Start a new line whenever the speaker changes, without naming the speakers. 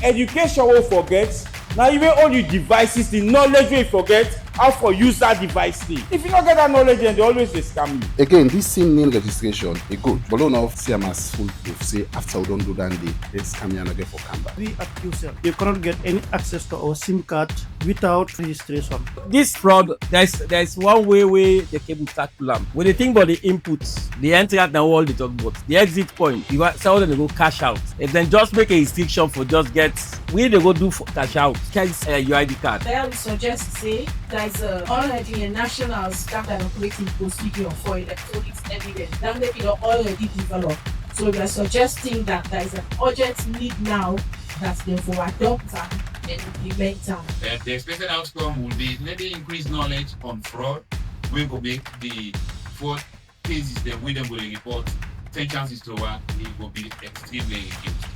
education wey forget, na even all the devices, the knowledge wey forget how for use that device thing. If you don't get that knowledge, then they always dey scam you.
Again, this same name registration, it good. But don't know see am as full proof. Say after we don't do that day, they scam you and again for Canva.
We at QCell, you cannot get any access to our SIM card without registration.
This fraud, there's one way the cable start to lamp. When they think about the inputs, the entry now all the talk about the exit point. You want someone to go cash out. If then just make a restriction for just get where they go do for cash out. Can't your ID card.
Then we suggest say there's already a national standard operating procedure for electronic evidence that may be already developed. So we are suggesting that there is an urgent need now that they will adopt and implement them.
The expected outcome will be maybe increased knowledge on fraud. We will make the fraud cases that we then will report 10 chances to 1. It will be extremely reduced.